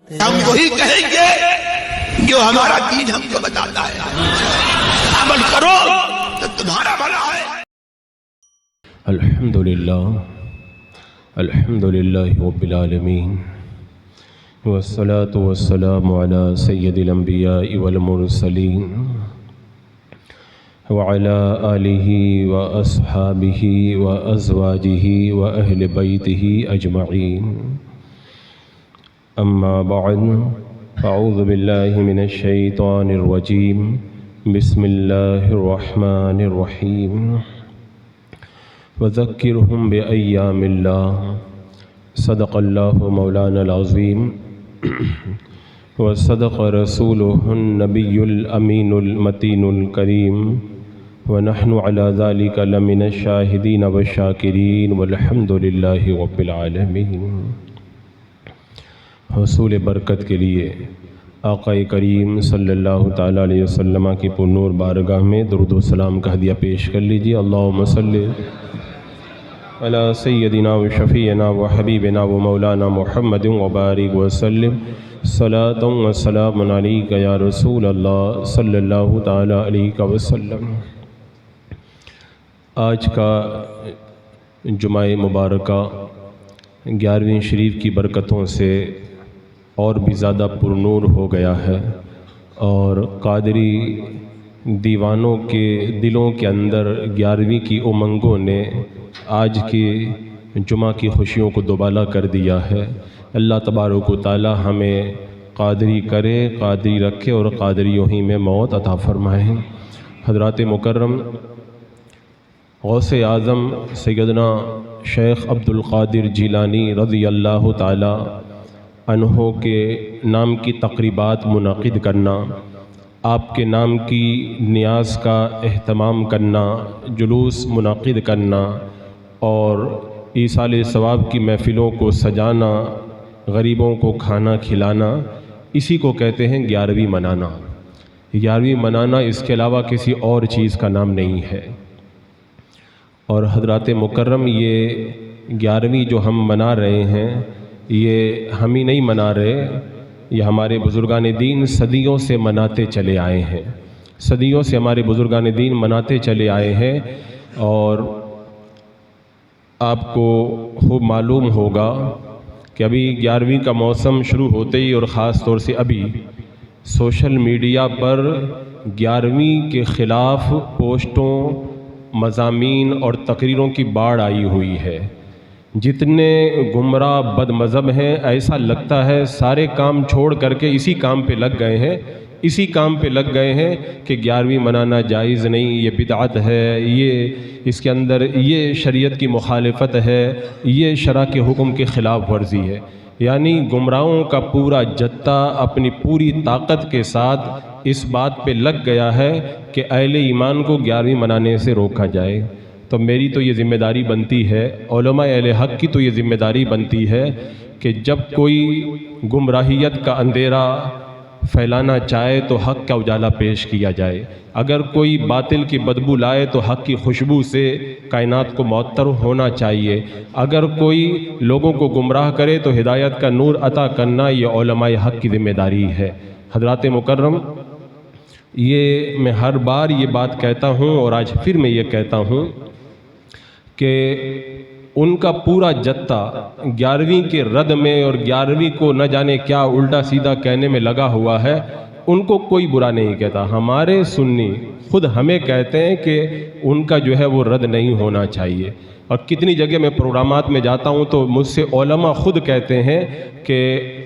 ہم وہی کہیں گے جو ہمارا دین ہم کو بتاتا ہے، عمل کرو تو تمہارا بھلا ہے۔ الحمدللہ رب العالمین والصلاة والسلام علی سید الانبیاء والمرسلین وعلى آلہ واصحابہ وازواجہ واہل بیتہ اجمعین، اما بعد اعوذ باللہ من الشیطان الرجیم، بسم اللہ الرحمن الرحیم، وذکرہم بأیام اللہ، صدق اللہ مولانا العظیم، وصدق رسولہ النبی الامین المتین الکریم، ونحن علی ذلک لمن الشاہدین والشاکرین، والحمد للہ رب العالمین۔ حصول برکت کے لیے آقا کریم صلی اللہ تعالیٰ علیہ وسلم کی پرنور بارگاہ میں درود و سلام کا ہدیہ پیش کر لیجیے۔ اللہم صلی علی سیدنا و شفیعنا و حبیبنا و مولانا محمد وبارک وسلم، صلاۃ و سلام علیک یا رسول اللہ صلی اللہ تعالیٰ علیہ وسلم۔ آج کا جمعہ مبارکہ 11ویں شریف کی برکتوں سے اور بھی زیادہ پرنور ہو گیا ہے، اور قادری دیوانوں کے دلوں کے اندر 11ویں کی امنگوں نے آج کی جمعہ کی خوشیوں کو دوبالا کر دیا ہے۔ اللہ تبارک و تعالی ہمیں قادری کرے، قادری رکھے اور قادریوں ہی میں موت عطا فرمائے۔ حضرات مکرم، غوث اعظم سیدنا شیخ عبدالقادر جیلانی رضی اللہ تعالی عنہ کے نام کی تقریبات منعقد کرنا، آپ کے نام کی نیاز کا اہتمام کرنا، جلوس منعقد کرنا اور ایصال ثواب کی محفلوں کو سجانا، غریبوں کو کھانا کھلانا، اسی کو کہتے ہیں 11ویں منانا۔ 11ویں منانا اس کے علاوہ کسی اور چیز کا نام نہیں ہے۔ اور حضرات مکرم، یہ 11ویں جو ہم منا رہے ہیں، یہ ہم ہی نہیں منا رہے، یہ ہمارے بزرگان دین صدیوں سے مناتے چلے آئے ہیں، صدیوں سے ہمارے بزرگان دین مناتے چلے آئے ہیں۔ اور آپ کو خوب معلوم ہوگا کہ ابھی 11ویں کا موسم شروع ہوتے ہی، اور خاص طور سے ابھی سوشل میڈیا پر 11ویں کے خلاف پوسٹوں، مضامین اور تقریروں کی باڑھ آئی ہوئی ہے۔ جتنے گمراہ بد مذہب ہیں، ایسا لگتا ہے سارے کام چھوڑ کر کے اسی کام پہ لگ گئے ہیں، اسی کام پہ لگ گئے ہیں کہ 11ویں منانا جائز نہیں، یہ بدعت ہے، یہ اس کے اندر یہ شریعت کی مخالفت ہے، یہ شرع کے حکم کے خلاف ورزی ہے۔ یعنی گمراہوں کا پورا جتھا اپنی پوری طاقت کے ساتھ اس بات پہ لگ گیا ہے کہ اہل ایمان کو 11ویں منانے سے روکا جائے۔ تو میری تو یہ ذمہ داری بنتی ہے، علماء اہل حق کی تو یہ ذمہ داری بنتی ہے کہ جب کوئی گمراہیت کا اندھیرا پھیلانا چاہے تو حق کا اجالا پیش کیا جائے، اگر کوئی باطل کی بدبو لائے تو حق کی خوشبو سے کائنات کو معطر ہونا چاہیے، اگر کوئی لوگوں کو گمراہ کرے تو ہدایت کا نور عطا کرنا یہ علماء حق کی ذمہ داری ہے۔ حضرات مکرم، یہ میں ہر بار یہ بات کہتا ہوں اور آج پھر میں یہ کہتا ہوں کہ ان کا پورا جتھا 11ویں کے رد میں اور 11ویں کو نہ جانے کیا الٹا سیدھا کہنے میں لگا ہوا ہے، ان کو کوئی برا نہیں کہتا۔ ہمارے سنی خود ہمیں کہتے ہیں کہ ان کا جو ہے وہ رد نہیں ہونا چاہیے۔ اور کتنی جگہ میں پروگرامات میں جاتا ہوں تو مجھ سے علماء خود کہتے ہیں کہ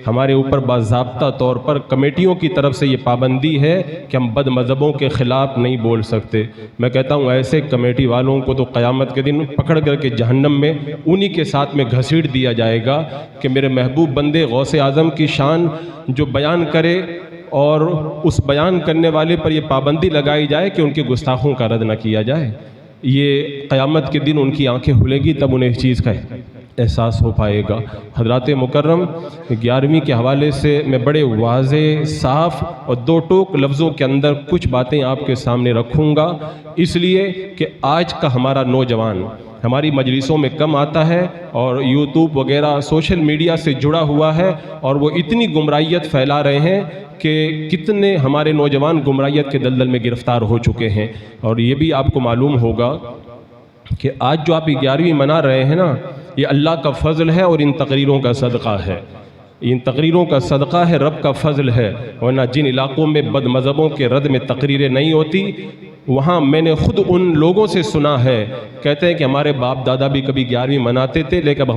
ہمارے اوپر باضابطہ طور پر کمیٹیوں کی طرف سے یہ پابندی ہے کہ ہم بد مذہبوں کے خلاف نہیں بول سکتے۔ میں کہتا ہوں ایسے کمیٹی والوں کو تو قیامت کے دن پکڑ کر کے جہنم میں انہی کے ساتھ میں گھسیٹ دیا جائے گا کہ میرے محبوب بندے غوث اعظم کی شان جو بیان کرے اور اس بیان کرنے والے پر یہ پابندی لگائی جائے کہ ان کے گستاخوں کا رد نہ کیا جائے۔ یہ قیامت کے دن ان کی آنکھیں کھلیں گی، تب انہیں اس چیز کا احساس ہو پائے گا۔ حضرات مکرم، 11ویں کے حوالے سے میں بڑے واضح، صاف اور دو ٹوک لفظوں کے اندر کچھ باتیں آپ کے سامنے رکھوں گا، اس لیے کہ آج کا ہمارا نوجوان ہماری مجلسوں میں کم آتا ہے اور یوٹیوب وغیرہ سوشل میڈیا سے جڑا ہوا ہے، اور وہ اتنی گمراہیت پھیلا رہے ہیں کہ کتنے ہمارے نوجوان گمراہیت کے دلدل میں گرفتار ہو چکے ہیں۔ اور یہ بھی آپ کو معلوم ہوگا کہ آج جو آپ 11ویں منا رہے ہیں نا، یہ اللہ کا فضل ہے اور ان تقریروں کا صدقہ ہے، ان تقریروں کا صدقہ ہے، رب کا فضل ہے، ورنہ جن علاقوں میں بد مذہبوں کے رد میں تقریریں نہیں ہوتی، وہاں میں نے خود ان لوگوں سے سنا ہے، کہتے ہیں کہ ہمارے باپ دادا بھی کبھی 11ویں مناتے تھے، لیکن اب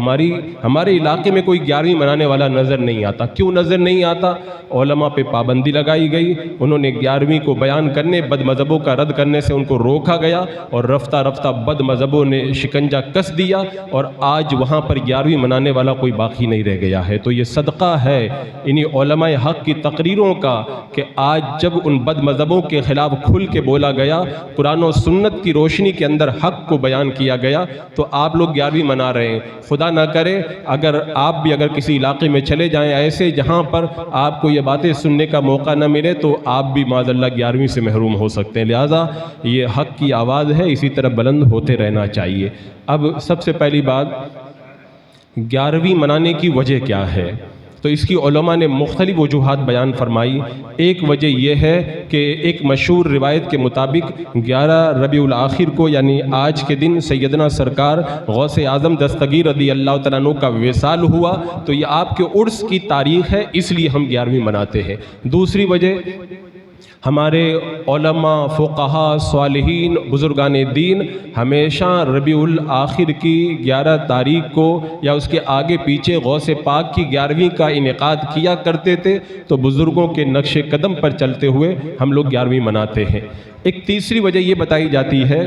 ہمارے علاقے میں کوئی 11ویں منانے والا نظر نہیں آتا۔ کیوں نظر نہیں آتا؟ علماء پہ پابندی لگائی گئی، انہوں نے 11ویں کو بیان کرنے، بد مذہبوں کا رد کرنے سے ان کو روکا گیا، اور رفتہ رفتہ بد مذہبوں نے شکنجہ کس دیا، اور آج وہاں پر 11ویں منانے والا کوئی باقی نہیں رہ گیا ہے۔ تو یہ صدقہ ہے انہی علماء حق کی تقریروں کا کہ آج جب ان بد مذہبوں کے خلاف کھل کے بولا گیا، قرآن و سنت کی روشنی کے اندر حق کو بیان کیا گیا، تو آپ لوگ 11ویں منا رہے ہیں۔ خدا نہ کرے اگر آپ بھی کسی علاقے میں چلے جائیں ایسے جہاں پر آپ کو یہ باتیں سننے کا موقع نہ ملے، تو آپ بھی معاذ اللہ 11ویں سے محروم ہو سکتے ہیں۔ لہٰذا یہ حق کی آواز ہے، اسی طرح بلند ہوتے رہنا چاہیے۔ اب سب سے پہلی بات، 11ویں منانے کی وجہ کیا ہے؟ تو اس کی علماء نے مختلف وجوہات بیان فرمائی۔ ایک وجہ یہ ہے کہ ایک مشہور روایت کے مطابق 11 ربیع الاخر کو، یعنی آج کے دن سیدنا سرکار غوث اعظم دستگیر رضی اللہ تعالیٰ عنہ کا وصال ہوا، تو یہ آپ کے عرس کی تاریخ ہے، اس لیے ہم 11ویں مناتے ہیں۔ دوسری وجہ، ہمارے علماء، فقہاء، صالحین، بزرگان دین ہمیشہ ربیع الاخر کی 11 تاریخ کو یا اس کے آگے پیچھے غوث پاک کی 11ویں کا انعقاد کیا کرتے تھے، تو بزرگوں کے نقش قدم پر چلتے ہوئے ہم لوگ 11ویں مناتے ہیں۔ ایک تیسری وجہ یہ بتائی جاتی ہے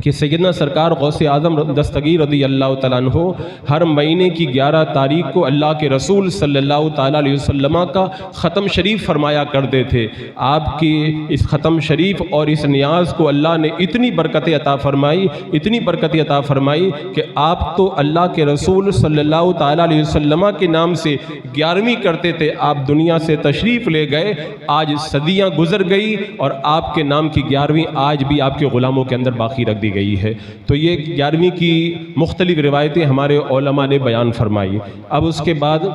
کہ سیدنا سرکار غوث اعظم دستگیر رضی اللہ تعالیٰ عنہ ہر مہینے کی 11 تاریخ کو اللہ کے رسول صلی اللہ تعالیٰ علیہ وسلم کا ختم شریف فرمایا کرتے تھے۔ آپ کی اس ختم شریف اور اس نیاز کو اللہ نے اتنی برکتیں عطا فرمائی، اتنی برکتیں عطا فرمائی کہ آپ تو اللہ کے رسول صلی اللہ تعالیٰ علیہ وسلم کے نام سے 11ویں کرتے تھے، آپ دنیا سے تشریف لے گئے، آج صدیاں گزر گئی اور آپ کے نام کی 11ویں آج بھی آپ کے غلاموں کے اندر باقی رکھ دی گئی ہے۔ تو یہ 11ویں کی مختلف روایتیں ہمارے علماء نے بیان فرمائی۔ اب اس کے بعد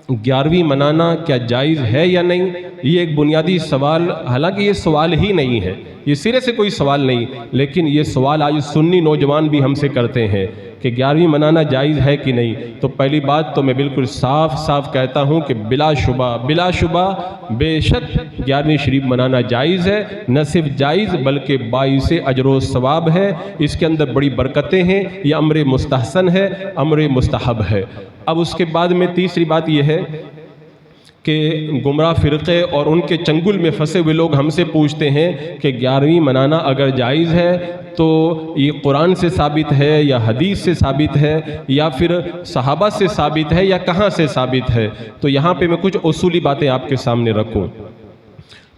11ویں منانا کیا جائز ہے یا نہیں، یہ ایک بنیادی سوال، حالانکہ یہ سوال ہی نہیں ہے، یہ سرے سے کوئی سوال نہیں، لیکن یہ سوال آج سنی نوجوان بھی ہم سے کرتے ہیں کہ 11ویں منانا جائز ہے کہ نہیں۔ تو پہلی بات تو میں بالکل صاف صاف کہتا ہوں کہ بلا شبہ بے شک 11ویں شریف منانا جائز ہے، نہ صرف جائز بلکہ باعث اجر و ثواب ہے، اس کے اندر بڑی برکتیں ہیں، یہ امر مستحسن ہے، امر مستحب ہے۔ اب اس کے بعد میں تیسری بات یہ ہے کہ گمراہ فرقے اور ان کے چنگل میں پھنسے ہوئے لوگ ہم سے پوچھتے ہیں کہ 11ویں منانا اگر جائز ہے تو یہ قرآن سے ثابت ہے یا حدیث سے ثابت ہے یا پھر صحابہ سے ثابت ہے یا کہاں سے ثابت ہے؟ تو یہاں پہ میں کچھ اصولی باتیں آپ کے سامنے رکھوں۔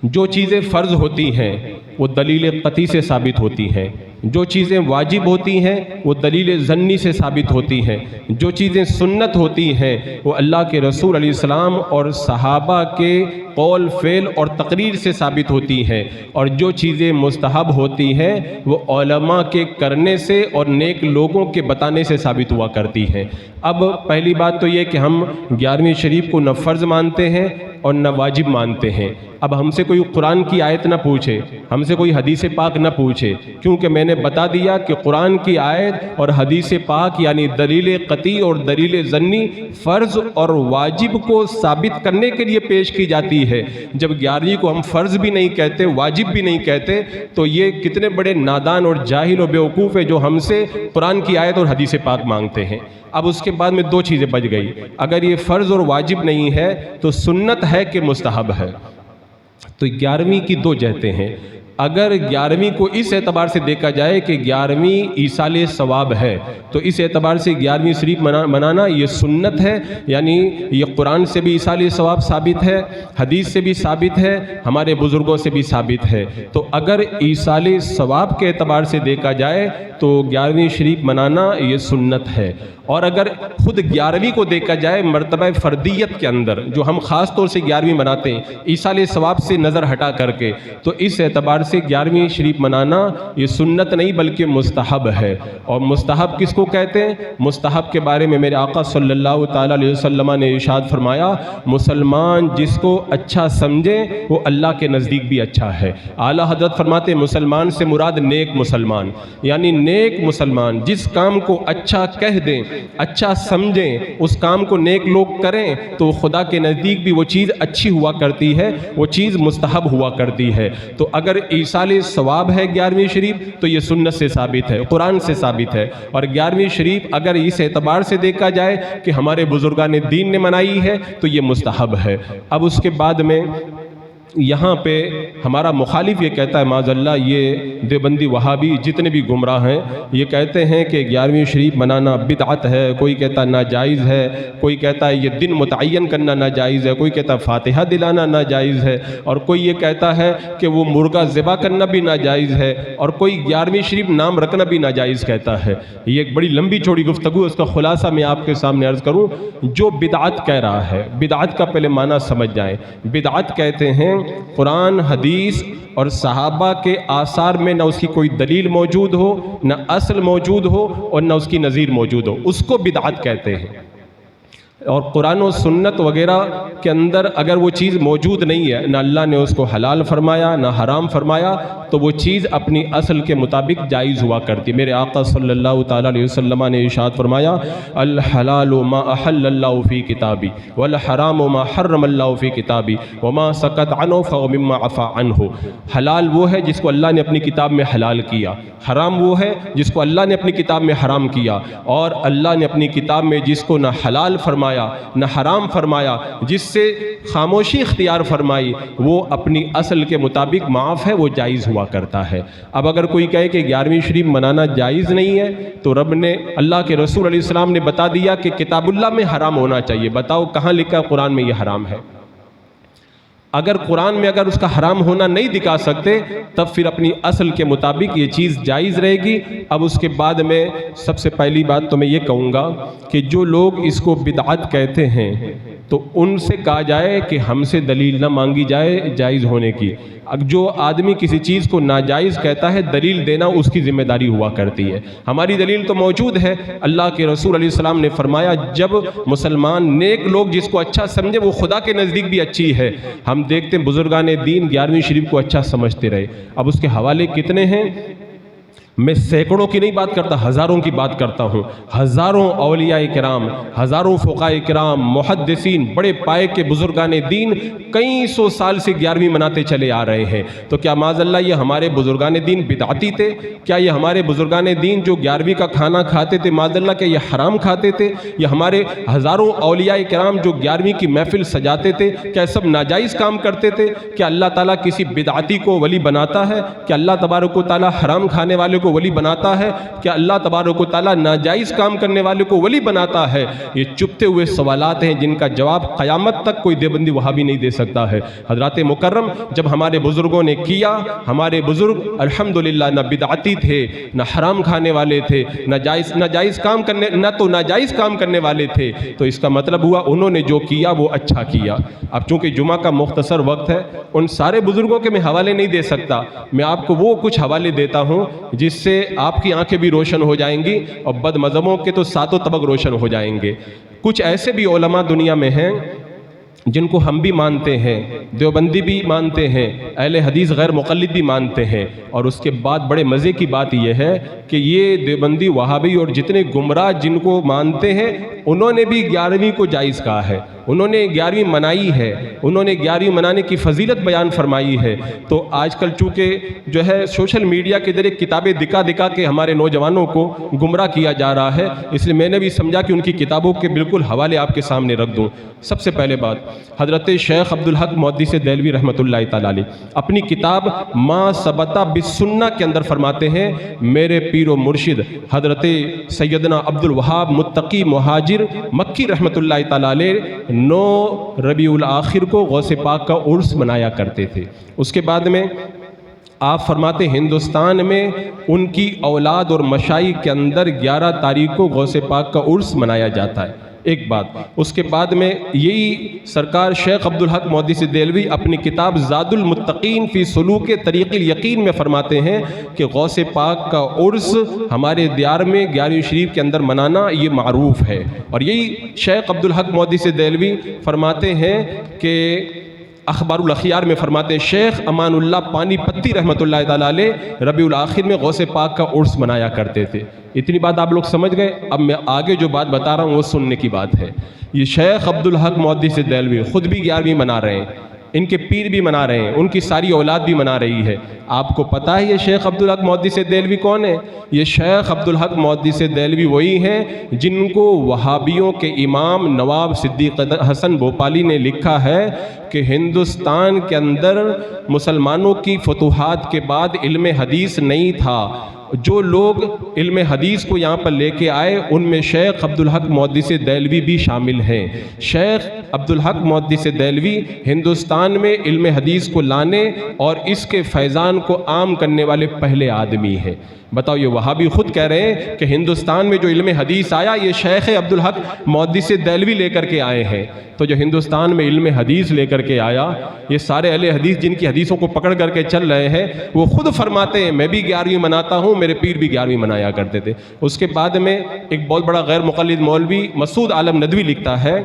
جو چیزیں فرض ہوتی ہیں وہ دلیل قطعی سے ثابت ہوتی ہیں، جو چیزیں واجب ہوتی ہیں وہ دلیل ظنی سے ثابت ہوتی ہیں، جو چیزیں سنت ہوتی ہیں وہ اللہ کے رسول علیہ السلام اور صحابہ کے قول، فعل اور تقریر سے ثابت ہوتی ہیں، اور جو چیزیں مستحب ہوتی ہیں وہ علماء کے کرنے سے اور نیک لوگوں کے بتانے سے ثابت ہوا کرتی ہیں۔ اب پہلی بات تو یہ کہ ہم 11ویں شریف کو نہ فرض مانتے ہیں اور نہ واجب مانتے ہیں۔ اب ہم سے کوئی قرآن کی آیت نہ پوچھے، ہم سے کوئی حدیث پاک نہ پوچھے، کیونکہ میں نے بتا دیا کہ قرآن کی آیت اور حدیث پاک یعنی دلیل قطعی اور دلیل ظنی فرض اور واجب کو ثابت کرنے کے لیے پیش کی جاتی ہے۔ جب 11ویں کو ہم فرض بھی نہیں کہتے، واجب بھی نہیں کہتے، تو یہ کتنے بڑے نادان اور جاہل و بیوقوف ہے جو ہم سے قرآن کی آیت اور حدیث پاک مانگتے ہیں۔ اب اس کے بعد میں دو چیزیں بچ گئی، اگر یہ فرض اور واجب نہیں ہے تو سنت ہے کہ مستحب ہے؟ تو 11ویں کی دو جہتیں ہیں۔ اگر 11ویں کو اس اعتبار سے دیکھا جائے کہ 11ویں ایصال ثواب ہے تو اس اعتبار سے 11ویں شریف منانا یہ سنت ہے، یعنی یہ قرآن سے بھی ایصال ثواب ثابت ہے، حدیث سے بھی ثابت ہے، ہمارے بزرگوں سے بھی ثابت ہے۔ تو اگر ایصال ثواب کے اعتبار سے دیکھا جائے تو 11ویں شریف منانا یہ سنت ہے۔ اور اگر خود 11ویں کو دیکھا جائے مرتبہ فردیت کے اندر، جو ہم خاص طور سے 11ویں مناتے ہیں ایصال ثواب سے نظر ہٹا کر کے، تو اس اعتبار سے 11ویں شریف منانا یہ سنت نہیں بلکہ مستحب ہے۔ اور مستحب کس کو کہتے ہیں؟ مستحب کے بارے میں میرے آقا صلی اللہ تعالیٰ علیہ وسلم نے ارشاد فرمایا، مسلمان جس کو اچھا سمجھے وہ اللہ کے نزدیک بھی اچھا ہے۔ اعلیٰ حضرت فرماتے ہیں مسلمان سے مراد نیک مسلمان، یعنی نیک مسلمان جس کام کو اچھا کہہ دیں، اچھا سمجھیں، اس کام کو نیک لوگ کریں تو خدا کے نزدیک بھی وہ چیز اچھی ہوا کرتی ہے، وہ چیز مستحب ہوا کرتی ہے۔ تو اگر ایصال ثواب ہے 11ویں شریف تو یہ سنت سے ثابت ہے، قرآن سے ثابت ہے۔ اور 11ویں شریف اگر اس اعتبار سے دیکھا جائے کہ ہمارے بزرگان دین نے منائی ہے تو یہ مستحب ہے۔ اب اس کے بعد میں یہاں پہ ہمارا مخالف یہ کہتا ہے معاذ اللہ، یہ دیوبندی وہابی جتنے بھی گمراہ ہیں یہ کہتے ہیں کہ 11ویں شریف منانا بدعت ہے، کوئی کہتا ہے ناجائز ہے، کوئی کہتا ہے یہ دن متعین کرنا ناجائز ہے، کوئی کہتا ہے فاتحہ دلانا ناجائز ہے، اور کوئی یہ کہتا ہے کہ وہ مرغا ذبح کرنا بھی ناجائز ہے، اور کوئی 11ویں شریف نام رکھنا بھی ناجائز کہتا ہے۔ یہ ایک بڑی لمبی چوڑی گفتگو، اس کا خلاصہ میں آپ کے سامنے عرض کروں۔ جو بدعت کہہ رہا ہے، بدعت کا پہلے معنی سمجھ جائیں۔ بدعت کہتے ہیں قرآن، حدیث اور صحابہ کے آثار میں نہ اس کی کوئی دلیل موجود ہو، نہ اصل موجود ہو، اور نہ اس کی نظیر موجود ہو، اس کو بدعت کہتے ہیں۔ اور قرآن و سنت وغیرہ کے اندر اگر وہ چیز موجود نہیں ہے، نہ اللہ نے اس کو حلال فرمایا نہ حرام فرمایا، تو وہ چیز اپنی اصل کے مطابق جائز ہوا کرتی۔ میرے آقا صلی اللہ تعالیٰ علیہ وسلم نے ارشاد فرمایا، الحلال ما احل اللہ فی کتابی والحرام ما حرم اللہ فی کتابی وما سکت عنہ فمما عفا عنہ۔ حلال وہ ہے جس کو اللہ نے اپنی کتاب میں حلال کیا، حرام وہ ہے جس کو اللہ نے اپنی کتاب میں حرام کیا، اور اللہ نے اپنی کتاب میں جس کو نہ حلال فرمایا نہ حرام فرمایا، جس سے خاموشی اختیار فرمائی، وہ اپنی اصل کے مطابق معاف ہے، وہ جائز ہوا کرتا ہے۔ اب اگر کوئی کہے کہ 11ویں شریف منانا جائز نہیں ہے تو رب نے، اللہ کے رسول علیہ السلام نے بتا دیا کہ کتاب اللہ میں حرام ہونا چاہیے۔ بتاؤ کہاں لکھا ہے قرآن میں یہ حرام ہے؟ اگر قرآن میں اگر اس کا حرام ہونا نہیں دکھا سکتے تب پھر اپنی اصل کے مطابق یہ چیز جائز رہے گی۔ اب اس کے بعد میں سب سے پہلی بات تو میں یہ کہوں گا کہ جو لوگ اس کو بدعت کہتے ہیں تو ان سے کہا جائے کہ ہم سے دلیل نہ مانگی جائے جائز ہونے کی۔ جو آدمی کسی چیز کو ناجائز کہتا ہے دلیل دینا اس کی ذمہ داری ہوا کرتی ہے۔ ہماری دلیل تو موجود ہے، اللہ کے رسول علیہ السلام نے فرمایا جب مسلمان نیک لوگ جس کو اچھا سمجھے وہ خدا کے نزدیک بھی اچھی ہے۔ ہم دیکھتے ہیں بزرگان دین 11ویں شریف کو اچھا سمجھتے رہے۔ اب اس کے حوالے کتنے ہیں؟ میں سینکڑوں کی نہیں بات کرتا، ہزاروں کی بات کرتا ہوں۔ ہزاروں اولیاء کرام، ہزاروں فقہاء کرام، محدثین، بڑے پائے کے بزرگان دین کئی سو سال سے 11ویں مناتے چلے آ رہے ہیں۔ تو کیا معاذ اللہ یہ ہمارے بزرگان دین بدعتی تھے؟ کیا یہ ہمارے بزرگان دین جو 11ویں کا کھانا کھاتے تھے معاذ اللہ کیا یہ حرام کھاتے تھے؟ یا ہمارے ہزاروں اولیاء کرام جو 11ویں کی محفل سجاتے تھے کیا سب ناجائز کام کرتے تھے؟ کیا اللہ تعالیٰ کسی بدعتی کو ولی بناتا ہے؟ کیا اللہ تبارک و تعالیٰ حرام کھانے والے کو ولی بناتا ہے؟ کیا اللہ تبارک و تعالیٰ ناجائز کام کرنے والے کو ولی بناتا ہے؟ یہ چپتے ہوئے سوالات ہیں جن کا جواب قیامت تک کوئی دیوبندی وہابی نہیں دے سکتا ہے۔ حضرات مکرم، جب ہمارے بزرگوں نے کیا، ہمارے بزرگ الحمدللہ نہ بدعتی تھے، نہ حرام کھانے والے تھے، نہ ناجائز کام کرنے والے تھے، تو اس کا مطلب ہوا انہوں نے جو کیا وہ اچھا کیا۔ اب چونکہ جمعہ کا مختصر وقت ہے ان سارے بزرگوں کے میں حوالے نہیں دے سکتا، میں آپ کو وہ کچھ حوالے دیتا ہوں جس سے آپ کی آنکھیں بھی روشن ہو جائیں گی اور بد مذہبوں کے تو ساتوں طبق روشن ہو جائیں گے۔ کچھ ایسے بھی علماء دنیا میں ہیں جن کو ہم بھی مانتے ہیں، دیوبندی بھی مانتے ہیں، اہل حدیث غیر مقلد بھی مانتے ہیں، اور اس کے بعد بڑے مزے کی بات یہ ہے کہ یہ دیوبندی وہابی اور جتنے گمراہ جن کو مانتے ہیں انہوں نے بھی 11ویں کو جائز کہا ہے۔ انہوں نے 11ویں منائی ہے، انہوں نے 11ویں منانے کی فضیلت بیان فرمائی ہے۔ تو آج کل چونکہ جو ہے سوشل میڈیا کے ذریعے کتابیں دکھا دکھا کے ہمارے نوجوانوں کو گمراہ کیا جا رہا ہے، اس لیے میں نے بھی سمجھا کہ ان کی کتابوں کے بالکل حوالے آپ کے سامنے رکھ دوں۔ سب سے پہلے بات، حضرت شیخ عبدالحق محدث دہلوی رحمۃ اللہ تعالی علیہ اپنی کتاب ما ثبت بالسنہ کے اندر فرماتے ہیں، میرے پیر و مرشد حضرت سیدنا عبد الوہاب متقی مہاجر مکی رحمۃ اللہ تعالی علیہ 9 ربیع الاخر کو غوث پاک کا عرس منایا کرتے تھے۔ اس کے بعد میں آپ فرماتے ہندوستان میں ان کی اولاد اور مشائخ کے اندر 11 تاریخ کو غوث پاک کا عرس منایا جاتا ہے، ایک بات۔ اس کے بعد میں یہی سرکار شیخ عبدالحق محدث دہلوی اپنی کتاب زاد المتقین فی سلوک طریق الیقین میں فرماتے ہیں کہ غوث پاک کا عرس ہمارے دیار میں 11ویں شریف کے اندر منانا یہ معروف ہے۔ اور یہی شیخ عبدالحق محدث دہلوی فرماتے ہیں کہ اخبار الاخیار میں فرماتے ہیں شیخ امان اللہ پانی پتی رحمۃ اللہ تعالی علیہ ربیع الاخر میں غوث پاک کا عرس منایا کرتے تھے۔ اتنی بات آپ لوگ سمجھ گئے؟ اب میں آگے جو بات بتا رہا ہوں وہ سننے کی بات ہے۔ یہ شیخ عبدالحق محدث دہلوی خود بھی 11ویں منا رہے ہیں، ان کے پیر بھی منا رہے ہیں، ان کی ساری اولاد بھی منا رہی ہے۔ آپ کو پتہ ہے یہ شیخ عبدالحق محدث دہلوی کون ہے؟ یہ شیخ عبدالحق محدث دہلوی وہی ہیں جن کو وہابیوں کے امام نواب صدیق حسن بھوپالی نے لکھا ہے کہ ہندوستان کے اندر مسلمانوں کی فتوحات کے بعد علم حدیث نہیں تھا، جو لوگ علم حدیث کو یہاں پر لے کے آئے ان میں شیخ عبدالحق محدث دہلوی بھی شامل ہیں۔ شیخ عبدالحق محدث دہلوی ہندوستان میں علم حدیث کو لانے اور اس کے فیضان کو عام کرنے والے پہلے آدمی ہیں۔ بتاؤ، یہ وہابی خود کہہ رہے ہیں کہ ہندوستان میں جو علم حدیث آیا یہ شیخ عبدالحق محدث دہلوی لے کر کے آئے ہیں۔ تو جو ہندوستان میں علم حدیث لے کر کے آیا، یہ سارے اہل حدیث جن کی حدیثوں کو پکڑ کر کے چل رہے ہیں وہ خود فرماتے ہیں میں بھی 11ویں مناتا ہوں، میرے پیر بھی 11ویں منایا کرتے تھے۔ اس کے بعد میں ایک بہت بڑا غیر مقلد مولوی مسعود عالم ندوی لکھتا ہے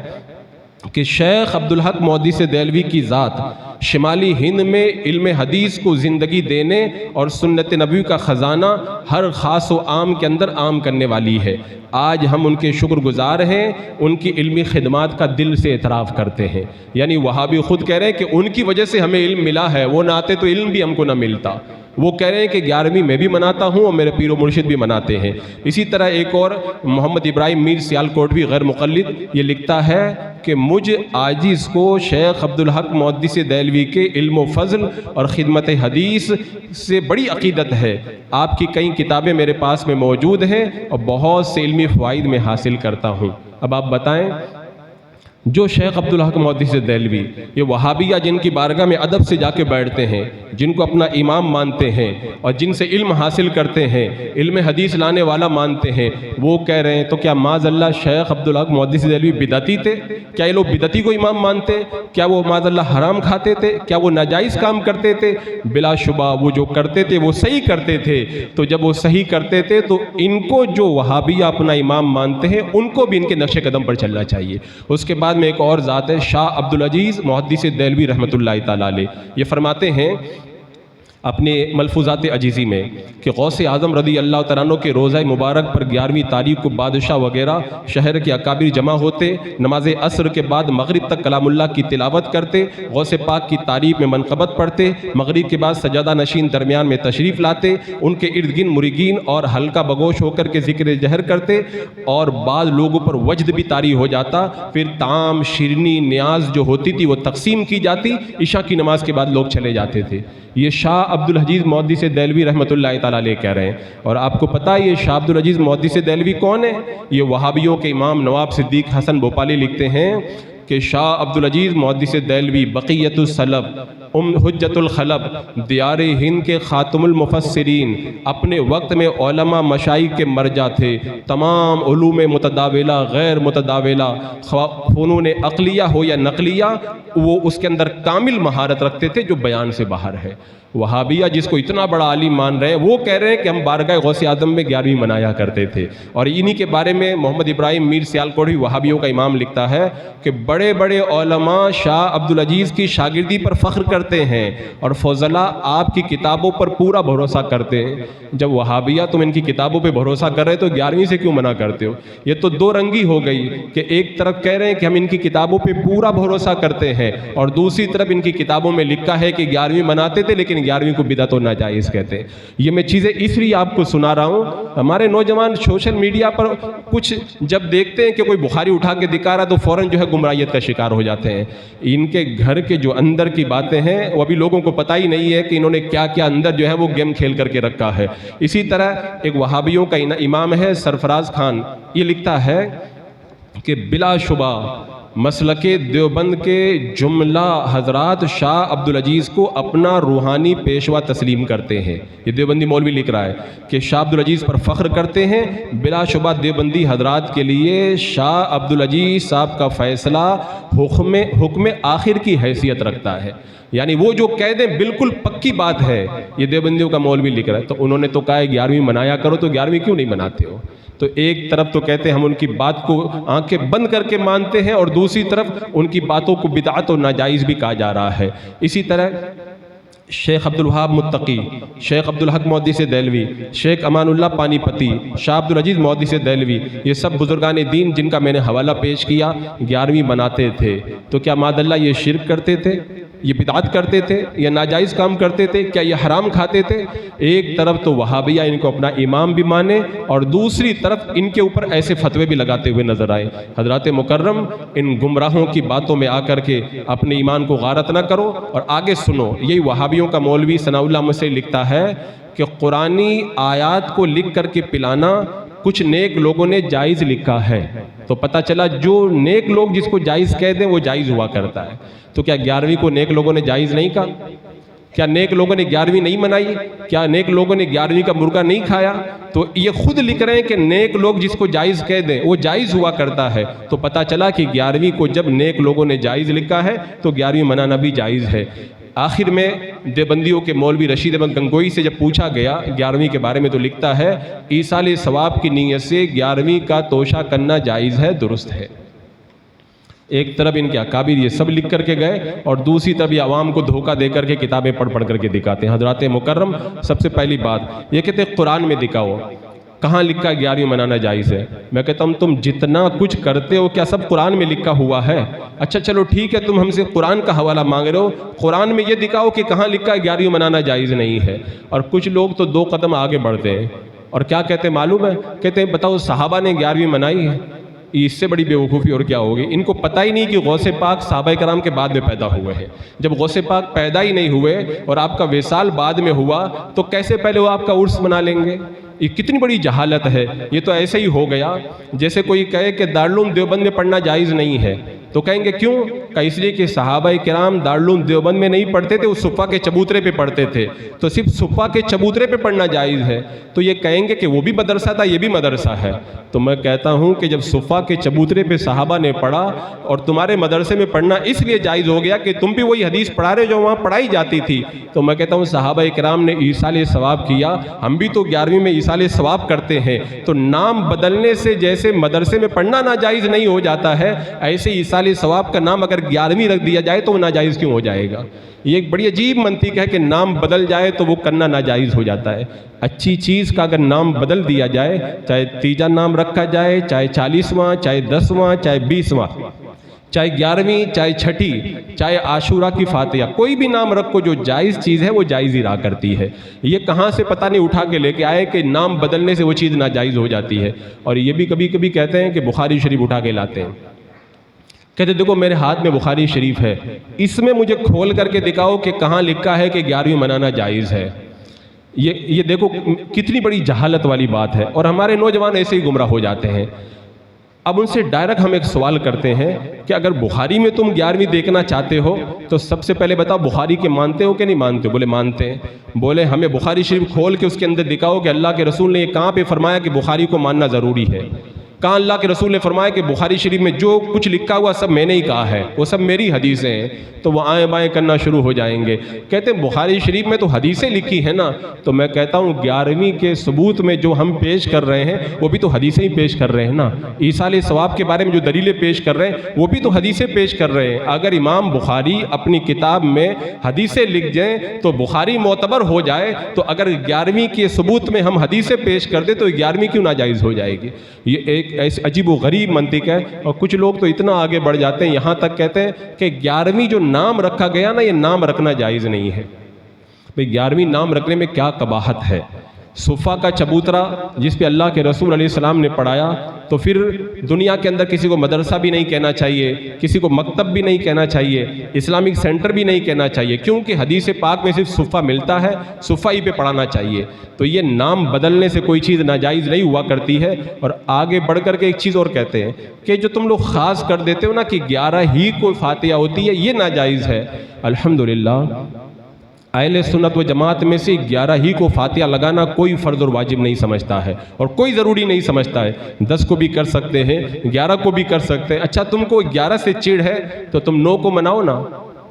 کہ شیخ عبدالحق محدث دہلوی کی ذات شمالی ہند میں علم حدیث کو زندگی دینے اور سنت نبوی کا خزانہ ہر خاص و عام کے اندر عام کرنے والی ہے۔ آج ہم ان کے شکر گزار ہیں، ان کی علمی خدمات کا دل سے اعتراف کرتے ہیں۔ یعنی وہابی خود کہہ رہے ہیں کہ ان کی وجہ سے ہمیں علم ملا ہے، وہ نہ آتے تو علم بھی ہم کو نہ ملتا۔ وہ کہہ رہے ہیں کہ 11ویں میں بھی مناتا ہوں اور میرے پیر و مرشد بھی مناتے ہیں۔ اسی طرح ایک اور محمد ابراہیم میر سیالکوٹوی غیر مقلد یہ لکھتا ہے کہ مجھ عاجز کو شیخ عبدالحق محدث دہلوی کے علم و فضل اور خدمت حدیث سے بڑی عقیدت ہے۔ آپ کی کئی کتابیں میرے پاس میں موجود ہیں اور بہت سے علمی فوائد میں حاصل کرتا ہوں۔ اب آپ بتائیں، جو شیخ عبدالحق محدث دہلوی یہ وہابیہ جن کی بارگاہ میں ادب سے جا کے بیٹھتے ہیں، جن کو اپنا امام مانتے ہیں اور جن سے علم حاصل کرتے ہیں، علم حدیث لانے والا مانتے ہیں، وہ کہہ رہے ہیں تو کیا معاذ اللہ شیخ عبدالحق محدث دہلوی بدعتی تھے؟ کیا یہ لوگ بدعتی کو امام مانتے؟ کیا وہ معاذ اللہ حرام کھاتے تھے؟ کیا وہ ناجائز کام کرتے تھے؟ بلا شبہ وہ جو کرتے تھے وہ صحیح کرتے تھے۔ تو جب وہ صحیح کرتے تھے تو ان کو جو وہابیہ اپنا امام مانتے ہیں ان کو بھی ان کے نقش قدم پر چلنا چاہیے۔ اس کے بعد میں ایک اور ذات ہے شاہ عبدالعزیز محدث دہلوی رحمۃ اللہ تعالی علیہ، یہ فرماتے ہیں اپنے ملفوظات عجیزی میں کہ غوث اعظم رضی اللہ تعالیٰ عنہ کے روزہ مبارک پر 11ویں تاریخ کو بادشاہ وغیرہ شہر کے اکابر جمع ہوتے، نماز عصر کے بعد مغرب تک کلام اللہ کی تلاوت کرتے، غوث پاک کی تعریف میں منقبت پڑھتے، مغرب کے بعد سجادہ نشین درمیان میں تشریف لاتے، ان کے ارد گرد مرید اور حلقہ بگوش ہو کر کے ذکر جہر کرتے، اور بعض لوگوں پر وجد بھی طاری ہو جاتا، پھر طعام شیرنی نیاز جو ہوتی تھی وہ تقسیم کی جاتی، عشاء کی نماز کے بعد لوگ چلے جاتے تھے۔ یہ شاہ عبدالعزیز محدث دہلوی رحمۃ اللہ تعالیٰ علیہ کہہ رہے ہیں۔ اور آپ کو پتہ ہے یہ شاہ عبدالعزیز محدث دہلوی کون ہے؟ یہ وہابیوں کے امام نواب صدیق حسن بھوپالی لکھتے ہیں کہ شاہ عبدالعزیز محدث دہلوی بقیت السلب حجت الخلب دیار ہند کے خاتم المفسرین، اپنے وقت میں علماء مشائخ کے مرجع تھے، تمام علوم متداولہ غیر متداولہ فنون عقلیہ ہو یا نقلیہ وہ اس کے اندر کامل مہارت رکھتے تھے جو بیان سے باہر ہے۔ وہابیہ جس کو اتنا بڑا عالم مان رہے ہیں وہ کہہ رہے ہیں کہ ہم بارگاہ غوث اعظم میں 11ویں منایا کرتے تھے۔ اور انہی کے بارے میں محمد ابراہیم میر سیالکوٹوی وہابیوں کا امام لکھتا ہے کہ بڑے بڑے علماء شاہ عبدالعزیز کی شاگردی پر فخر کرتے ہیں اور فضلاء آپ کی کتابوں پر پورا بھروسہ کرتے ہیں. جب وہابیہ تم ان کی کتابوں پہ بھروسہ کر رہے تو 11ویں سے کیوں منع کرتے ہو؟ یہ تو دو رنگی ہو گئی کہ ایک طرف کہہ رہے ہیں کہ ہم ان کی کتابوں پہ پورا بھروسہ کرتے ہیں اور دوسری طرف ان کی کتابوں میں لکھا ہے کہ 11ویں مناتے تھے لیکن 11ویں کو بدعت و ناجائز کہتے ہیں. یہ میں چیزیں اس لیے آپ کو سنا رہا ہوں. ہمارے نوجوان سوشل میڈیا پر کچھ جب دیکھتے ہیں کہ کوئی بخاری اٹھا کے دکھا رہا تو فوراً جو ہے گمراہیت کا شکار ہو جاتے ہیں. ان کے گھر کے جو اندر کی باتیں ہیں وہ ابھی لوگوں کو پتہ ہی نہیں ہے کہ انہوں نے کیا کیا اندر جو ہے وہ گیم کھیل کر کے رکھا ہے. اسی طرح ایک وہابیوں کا امام ہے سرفراز خان, یہ لکھتا ہے کہ بلا شبہ مسلک دیوبند کے جملہ حضرات شاہ عبدالعزیز کو اپنا روحانی پیشوا تسلیم کرتے ہیں. یہ دیوبندی مولوی لکھ رہا ہے کہ شاہ عبدالعزیز پر فخر کرتے ہیں. بلا شبہ دیوبندی حضرات کے لیے شاہ عبدالعزیز صاحب کا فیصلہ حکم آخر کی حیثیت رکھتا ہے. یعنی وہ جو کہہ دیں بالکل پکی بات ہے. یہ دیوبندیوں کا مولوی لکھ رہا ہے. تو انہوں نے تو کہا ہے 11ویں منایا کرو, تو 11ویں کیوں نہیں مناتے ہو؟ تو ایک طرف تو کہتے ہیں ہم ان کی بات کو آنکھیں بند کر کے مانتے ہیں اور دوسری طرف ان کی باتوں کو بدعت و ناجائز بھی کہا جا رہا ہے. اسی طرح شیخ عبدالوہاب متقی, شیخ عبدالحق محدث دہلوی, شیخ امان اللہ پانی پتی, شاہ عبدالعزیز محدث دہلوی, یہ سب بزرگان دین جن کا میں نے حوالہ پیش کیا 11ویں مناتے تھے. تو کیا معاذ اللہ یہ شرک کرتے تھے, یہ بدعت کرتے تھے, یا ناجائز کام کرتے تھے, کیا یہ حرام کھاتے تھے؟ ایک طرف تو وہابیہ ان کو اپنا امام بھی مانے اور دوسری طرف ان کے اوپر ایسے فتوے بھی لگاتے ہوئے نظر آئے. حضرات مکرم, ان گمراہوں کی باتوں میں آ کر کے اپنے ایمان کو غارت نہ کرو. اور آگے سنو, یہی وہابیوں کا مولوی ثناء اللہ مسیح لکھتا ہے کہ قرآنی آیات کو لکھ کر کے پلانا کچھ نیک لوگوں نے جائز لکھا ہے. تو پتہ چلا جو نیک لوگ جس کو جائز کہہ دیں وہ جائز ہوا کرتا ہے. تو کیا 11ویں کو نیک لوگوں نے جائز نہیں کہا؟ کیا نیک لوگوں نے 11ویں نہیں منائی؟ کیا نیک لوگوں نے 11ویں کا مرغا نہیں کھایا؟ تو یہ خود لکھ رہے ہیں کہ نیک لوگ جس کو جائز کہہ دیں وہ جائز ہوا کرتا ہے. تو پتہ چلا کہ 11ویں کو جب نیک لوگوں نے جائز لکھا ہے تو 11ویں منانا بھی جائز ہے. آخر میں دیوبندیوں کے مولوی رشید احمد گنگوئی سے جب پوچھا گیا 11ویں کے بارے میں تو لکھتا ہے ایصال ثواب کی نیت سے 11ویں کا توشہ کرنا جائز ہے, درست ہے. ایک طرف ان کے اکابر یہ سب لکھ کر کے گئے اور دوسری طرف یہ عوام کو دھوکہ دے کر کے کتابیں پڑھ کر کے دکھاتے ہیں. حضرات مکرم, سب سے پہلی بات یہ کہتے ہیں قرآن میں دکھاؤ کہاں لکھا 11ویں منانا جائز ہے. میں کہتا ہوں تم جتنا کچھ کرتے ہو کیا سب قرآن میں لکھا ہوا ہے؟ اچھا چلو ٹھیک ہے, تم ہم سے قرآن کا حوالہ مانگ رہے ہو, قرآن میں یہ دکھاؤ کہ کہاں لکھا 11ویں منانا جائز نہیں ہے. اور کچھ لوگ تو 2 قدم آگے بڑھتے ہیں اور کیا کہتے ہیں معلوم ہے؟ کہتے ہیں بتاؤ صحابہ نے 11ویں منائی ہے. اس سے بڑی بیوقوفی اور کیا ہوگی؟ ان کو پتہ ہی نہیں کہ غوث پاک صحابہ کرام کے بعد میں پیدا ہوئے ہیں. جب غوث پاک پیدا ہی نہیں ہوئے اور آپ کا وصال بعد میں ہوا تو کیسے پہلے وہ آپ کا عرس منا لیں گے؟ یہ کتنی بڑی جہالت ہے. یہ تو ایسے ہی ہو گیا جیسے کوئی کہے کہ دارالعلوم دیوبند میں پڑھنا جائز نہیں ہے. تو کہیں گے کیوں؟ کہ اس لیے کہ صحابہ کرام دارالعلوم دیوبند میں نہیں پڑھتے تھے, وہ صفہ کے چبوترے پہ پڑھتے تھے, تو صرف صفہ کے چبوترے پہ پڑھنا جائز ہے. تو یہ کہیں گے کہ وہ بھی مدرسہ تھا, یہ بھی مدرسہ ہے. تو میں کہتا ہوں کہ جب صفہ کے چبوترے پہ صحابہ نے پڑھا اور تمہارے مدرسے میں پڑھنا اس لیے جائز ہو گیا کہ تم بھی وہی حدیث پڑھا رہے جو وہاں پڑھائی جاتی تھی, تو میں کہتا ہوں صحابہ کرام نے ایصال ثواب کیا, ہم بھی تو 11ویں میں ایصال ثواب کرتے ہیں. تو نام بدلنے سے جیسے مدرسے میں پڑھنا ناجائز نہیں ہو جاتا ہے, ایسے ایصال ثواب کا نام اگر 11ویں رکھ دیا جائے تو وہ ناجائز کیوں ہو جائے گا؟ یہ ایک بڑی عجیب منطق ہے کہ نام بدل جائے تو وہ کرنا ناجائز ہو جاتا ہے. اچھی چیز کا اگر نام بدل دیا جائے, چاہے تیجا نام رکھا جائے, چاہے 40واں, چاہے 10واں, چاہے 20واں, چاہے 11ویں, چاہے 6ٹھی, چاہے عاشورہ کی فاتحہ, کوئی بھی نام رکھو, جو جائز چیز ہے وہ جائز ہی رہا کرتی ہے. یہ کہاں سے پتہ نہیں اٹھا کے لے کے آئے کہ نام بدلنے سے وہ چیز ناجائز ہو جاتی ہے. اور یہ بھی کبھی کبھی کہتے ہیں کہ بخاری شریف اٹھا کے لاتے ہیں, کہتے دیکھو میرے ہاتھ میں بخاری شریف ہے, اس میں مجھے کھول کر کے دکھاؤ کہ کہاں لکھا ہے کہ 11ویں منانا جائز ہے. یہ دیکھو کتنی بڑی جہالت والی بات ہے, اور ہمارے نوجوان ایسے ہی گمراہ ہو جاتے ہیں. اب ان سے ڈائریکٹ ہم ایک سوال کرتے ہیں کہ اگر بخاری میں تم 11ویں دیکھنا چاہتے ہو تو سب سے پہلے بتاؤ بخاری کے مانتے ہو کہ نہیں مانتے ہو؟ بولے مانتے ہیں. بولے ہمیں بخاری شریف کھول کے اس کے اندر دکھاؤ کہ اللہ کے رسول نے یہ کہاں پہ فرمایا کہ بخاری کو ماننا ضروری ہے. کہاں اللہ کے رسول نے فرمایا کہ بخاری شریف میں جو کچھ لکھا ہوا سب میں نے ہی کہا ہے، وہ سب میری حدیثیں ہیں، تو وہ آئیں بائیں کرنا شروع ہو جائیں گے۔ کہتے ہیں بخاری شریف میں تو حدیثیں لکھی ہیں نا، تو میں کہتا ہوں 11ویں کے ثبوت میں جو ہم پیش کر رہے ہیں وہ بھی تو حدیثیں ہی پیش کر رہے ہیں نا۔ ایصال ثواب کے بارے میں جو دلیلیں پیش کر رہے ہیں وہ بھی تو حدیثیں پیش کر رہے ہیں۔ اگر امام بخاری اپنی کتاب میں حدیثیں لکھ جائیں تو بخاری معتبر ہو جائے، تو اگر 11ویں کے ثبوت میں ہم حدیثیں پیش کر دیں تو 11ویں کیوں ناجائز ہو جائے گی؟ یہ ایک ایسی عجیب و غریب منطق ہے، اور کچھ لوگ تو اتنا آگے بڑھ جاتے ہیں، یہاں تک کہتے ہیں کہ 11ویں جو نام رکھا گیا نا، یہ نام رکھنا جائز نہیں ہے۔ بھئی 11ویں نام رکھنے میں کیا قباحت ہے؟ صفا کا چبوترا جس پہ اللہ کے رسول علیہ السلام نے پڑھایا، تو پھر دنیا کے اندر کسی کو مدرسہ بھی نہیں کہنا چاہیے، کسی کو مکتب بھی نہیں کہنا چاہیے، اسلامک سینٹر بھی نہیں کہنا چاہیے، کیونکہ حدیث پاک میں صرف صفا ملتا ہے، صفا ہی پہ پڑھانا چاہیے۔ تو یہ نام بدلنے سے کوئی چیز ناجائز نہیں ہوا کرتی ہے۔ اور آگے بڑھ کر کے ایک چیز اور کہتے ہیں کہ جو تم لوگ خاص کر دیتے ہو نا کہ 11 ہی کو فاتحہ ہوتی ہے، یہ ناجائز ہے۔ الحمدللہ اہل سنت و جماعت میں سے 11 ہی کو فاتحہ لگانا کوئی فرض اور واجب نہیں سمجھتا ہے، اور کوئی ضروری نہیں سمجھتا ہے۔ 10 کو بھی کر سکتے ہیں، 11 کو بھی کر سکتے ہیں۔ اچھا تم کو 11 سے چڑ ہے تو تم 9 کو مناؤ نا،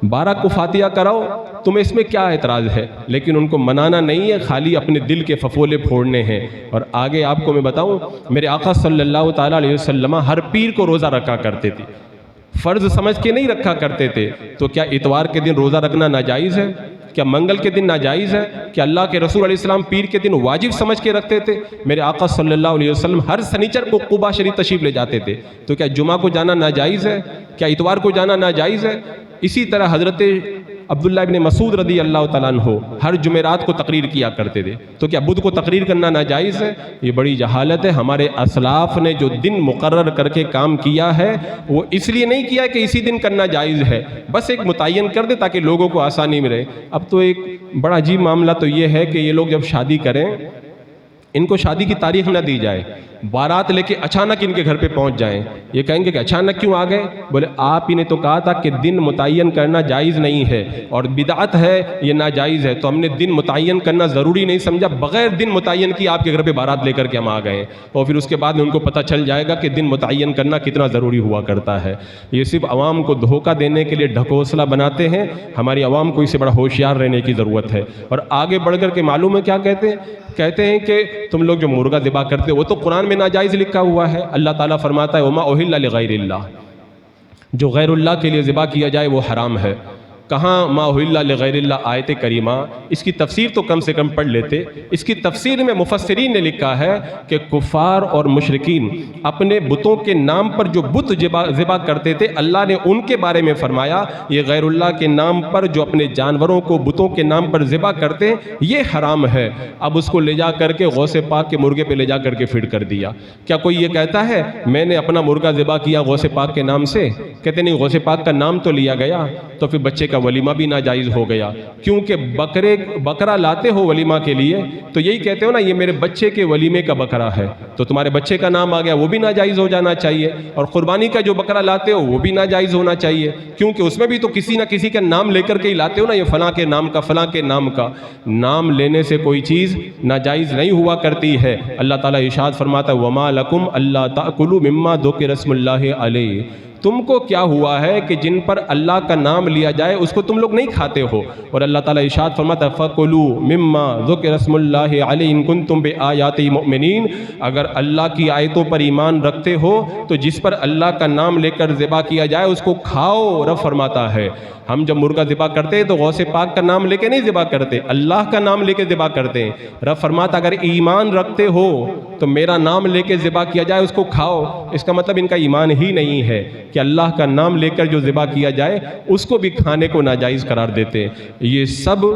12 کو فاتحہ کراؤ، تمہیں اس میں کیا اعتراض ہے؟ لیکن ان کو منانا نہیں ہے، خالی اپنے دل کے ففولے پھوڑنے ہیں۔ اور آگے آپ کو میں بتاؤں، میرے آقا صلی اللہ تعالیٰ علیہ وسلم ہر پیر کو روزہ رکھا کرتے تھے، فرض سمجھ کے نہیں رکھا کرتے تھے۔ تو کیا اتوار کے دن روزہ رکھنا ناجائز ہے؟ کیا منگل کے دن ناجائز ہے؟ کہ اللہ کے رسول علیہ السلام پیر کے دن واجب سمجھ کے رکھتے تھے؟ میرے آقا صلی اللہ علیہ وسلم ہر سنیچر کو قباء شریف تشریف لے جاتے تھے، تو کیا جمعہ کو جانا ناجائز ہے؟ کیا اتوار کو جانا ناجائز ہے؟ اسی طرح حضرت عبداللہ ابن مسعود رضی اللہ تعالیٰ عنہ ہر جمعرات کو تقریر کیا کرتے تھے، تو کیا بدھ کو تقریر کرنا ناجائز ہے؟ یہ بڑی جہالت ہے۔ ہمارے اسلاف نے جو دن مقرر کر کے کام کیا ہے وہ اس لیے نہیں کیا کہ اسی دن کرنا جائز ہے، بس ایک متعین کر دے تاکہ لوگوں کو آسانی میں رہے۔ اب تو ایک بڑا عجیب معاملہ تو یہ ہے کہ یہ لوگ جب شادی کریں، ان کو شادی کی تاریخ نہ دی جائے، بارات لے کے اچانک ان کے گھر پہ پہنچ جائیں۔ یہ کہیں گے کہ اچانک کیوں آ گئے؟ بولے آپ ہی نے تو کہا تھا کہ دن متعین کرنا جائز نہیں ہے اور بدعت ہے، یہ ناجائز ہے، تو ہم نے دن متعین کرنا ضروری نہیں سمجھا، بغیر دن متعین کی آپ کے گھر پہ بارات لے کر کے ہم آ گئے، اور پھر اس کے بعد میں ان کو پتہ چل جائے گا کہ دن متعین کرنا کتنا ضروری ہوا کرتا ہے۔ یہ صرف عوام کو دھوکہ دینے کے لیے ڈھکوسلا بناتے ہیں، ہماری عوام کو اس سے بڑا ہوشیار رہنے کی ضرورت ہے۔ اور آگے بڑھ کر کے معلوم ہے کیا کہتے ہیں؟ کہتے ہیں کہ تم لوگ جو مرغا ذبح کرتے وہ تو قرآن میں ناجائز لکھا ہوا ہے۔ اللہ تعالیٰ فرماتا ہے وما اہل لغیر اللہ، جو غیر اللہ کے لیے ذبح کیا جائے وہ حرام ہے۔ کہاں ما اہل لغیر اللہ آیت کریمہ؟ اس کی تفسیر تو کم سے کم پڑھ لیتے۔ اس کی تفسیر میں مفسرین نے لکھا ہے کہ کفار اور مشرکین اپنے بتوں کے نام پر جو بت ذبح کرتے تھے، اللہ نے ان کے بارے میں فرمایا یہ غیر اللہ کے نام پر جو اپنے جانوروں کو بتوں کے نام پر ذبح کرتے ہیں یہ حرام ہے۔ اب اس کو لے جا کر کے غوث پاک کے مرغے پہ لے جا کر کے فٹ کر دیا۔ کیا کوئی یہ کہتا ہے میں نے اپنا مرغا ذبح کیا غوث پاک کے نام سے؟ کہتے نہیں، غوث پاک کا نام تو لیا گیا، تو پھر بچے کا ولیمہ بھی ناجائز ہو گیا، کیونکہ بکرا لاتے ہو ولیمہ کے لیے تو یہی کہتے ہو نا یہ میرے بچے کے ولیمے کا بکرا ہے، تو تمہارے بچے کا نام آ گیا، وہ بھی ناجائز ہو جانا چاہیے۔ اور قربانی کا جو بکرا لاتے ہو وہ بھی ناجائز ہونا چاہیے، کیونکہ اس میں بھی تو کسی نہ کسی کا نام لے کر کے ہی لاتے ہو نا، یہ فلاں کے نام کا، فلاں کے نام کا۔ نام لینے سے کوئی چیز ناجائز نہیں ہوا کرتی ہے۔ اللہ تعالیٰ ارشاد فرماتا ہے وما لکم الا تاکلوا مما ذکر اسم اللہ علیہ، تم کو کیا ہوا ہے کہ جن پر اللہ کا نام لیا جائے اس کو تم لوگ نہیں کھاتے ہو؟ اور اللہ تعالیٰ ارشاد فرماتا ہے فَكُلُوا مِمَّا ذُكِرَ اسْمُ اللَّهِ عَلَيْهِ إِن كُنتُم بِآيَاتِهِ مُؤْمِنِينَ، اگر اللہ کی آیتوں پر ایمان رکھتے ہو تو جس پر اللہ کا نام لے کر ذبح کیا جائے اس کو کھاؤ۔ رب فرماتا ہے ہم جب مرغا ذبح کرتے ہیں تو غوث پاک کا نام لے کے نہیں ذبح کرتے، اللہ کا نام لے کے ذبح کرتے ہیں۔ رب فرماتا اگر ایمان رکھتے ہو تو میرا نام لے کے ذبح کیا جائے اس کو کھاؤ۔ اس کا مطلب ان کا ایمان ہی نہیں ہے کہ اللہ کا نام لے کر جو ذبح کیا جائے اس کو بھی کھانے کو ناجائز قرار دیتے ہیں۔ یہ سب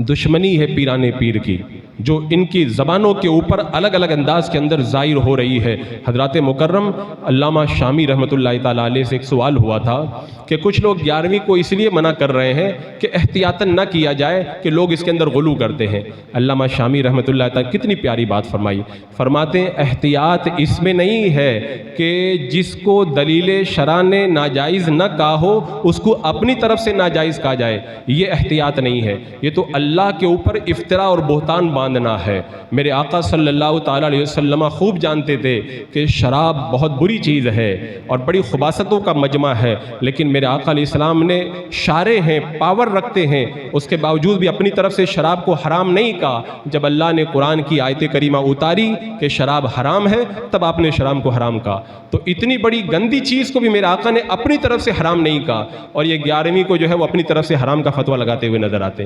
دشمنی ہے پیران پیر کی، جو ان کی زبانوں کے اوپر الگ الگ انداز کے اندر ظاہر ہو رہی ہے۔ حضرات مکرم علامہ شامی رحمۃ اللہ تعالیٰ علیہ سے ایک سوال ہوا تھا کہ کچھ لوگ 11ویں کو اس لیے منع کر رہے ہیں کہ احتیاطاً نہ کیا جائے کہ لوگ اس کے اندر غلو کرتے ہیں۔ علامہ شامی رحمۃ اللہ تعالیٰ کتنی پیاری بات فرمائی، فرماتے ہیں احتیاط اس میں نہیں ہے کہ جس کو دلیل شرع نے ناجائز نہ کہا ہو اس کو اپنی طرف سے ناجائز کہا جائے، یہ احتیاط نہیں ہے، یہ تو اللہ کے اوپر افتراء اور بہتان باندھ باندھنا ہے۔ میرے آقا صلی اللہ تعالیٰ علیہ وسلم خوب جانتے تھے کہ شراب بہت بری چیز ہے اور بڑی خباثتوں کا مجمع ہے، لیکن میرے آقا علیہ السلام نے شارع ہیں، پاور رکھتے ہیں، اس کے باوجود بھی اپنی طرف سے شراب کو حرام نہیں کہا۔ جب اللہ نے قرآن کی آیت کریمہ اتاری کہ شراب حرام ہے، تب آپ نے شراب کو حرام کہا۔ تو اتنی بڑی گندی چیز کو بھی میرے آقا نے اپنی طرف سے حرام نہیں کہا، اور یہ 11ویں کو جو ہے وہ اپنی طرف سے حرام کا فتویٰ لگاتے ہوئے نظر آتے۔